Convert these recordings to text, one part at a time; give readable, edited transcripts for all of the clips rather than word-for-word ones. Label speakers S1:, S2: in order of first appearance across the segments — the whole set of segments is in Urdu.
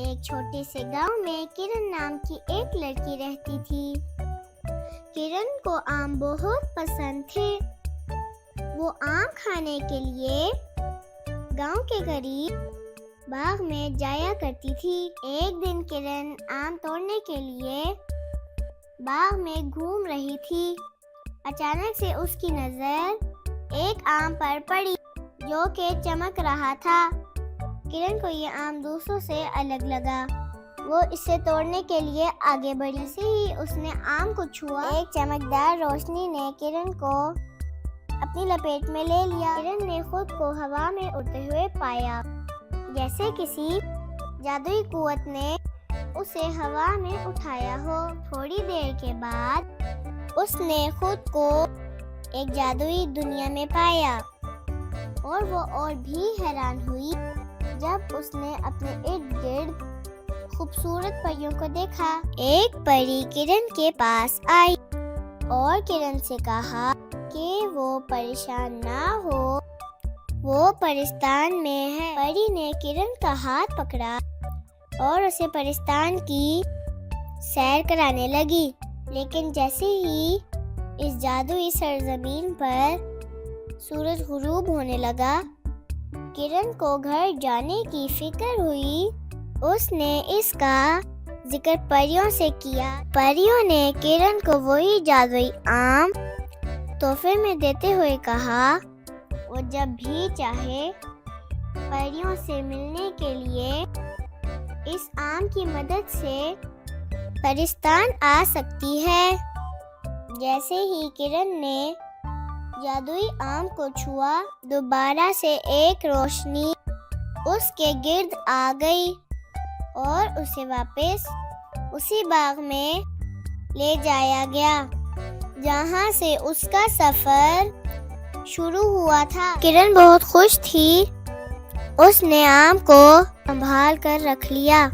S1: ایک چھوٹے سے گاؤں میں کرن نام کی ایک لڑکی رہتی تھی۔ کرن کو آم بہت پسند تھے۔ وہ آم کھانے کے لیے گاؤں کے قریب باغ میں جایا کرتی تھی۔ ایک دن کرن آم توڑنے کے لیے باغ میں گھوم رہی تھی۔ اچانک سے اس کی نظر ایک آم پر پڑی جو کہ چمک رہا تھا۔ کرن کو یہ آم دوسروں سے الگ لگا۔ وہ اسے توڑنے کے لیے آگے بڑھی۔ جیسے ہی اس نے آم کو چھوا، ایک چمکدار روشنی نے کرن کو اپنی لپیٹ میں لے لیا۔ کرن نے خود کو ہوا میں اڑتے ہوئے پایا، جیسے کسی جادوئی قوت نے اسے ہوا میں اٹھایا ہو۔ تھوڑی دیر کے بعد اس نے خود کو ایک جادوئی دنیا میں پایا، اور وہ اور بھی حیران ہوئی جب اس نے اپنے ارد گرد خوبصورت پریوں کو دیکھا۔ ایک پری کرن کے پاس آئی اور کرن سے کہا کہ وہ پریشان نہ ہو، وہ پرستان میں ہے۔ پری نے کرن کا ہاتھ پکڑا اور اسے پرستان کی سیر کرانے لگی۔ لیکن جیسے ہی اس جادوئی سرزمین پر سورج غروب ہونے لگا، کرن کو گھر جانے کی فکر ہوئی۔ اس نے اس کا ذکر پریوں سے کیا۔ پریوں نے کرن کو وہی جادوئی آم تحفے میں دیتے ہوئے کہا وہ جب بھی چاہے پریوں سے ملنے کے لیے اس آم کی مدد سے پرستان آ سکتی ہے۔ جیسے ہی کرن نے جادوئی آم کو چھوا، دوبارہ سے ایک روشنی اس کے گرد آ گئی اور اسے واپس اسی باغ میں لے جایا گیا جہاں سے اس کا سفر شروع ہوا تھا۔ کرن بہت خوش تھی۔ اس نے آم کو سنبھال کر رکھ لیا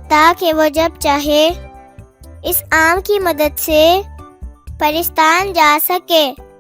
S1: تاکہ وہ جب چاہے اس آم کی مدد سے پرستان جا سکے۔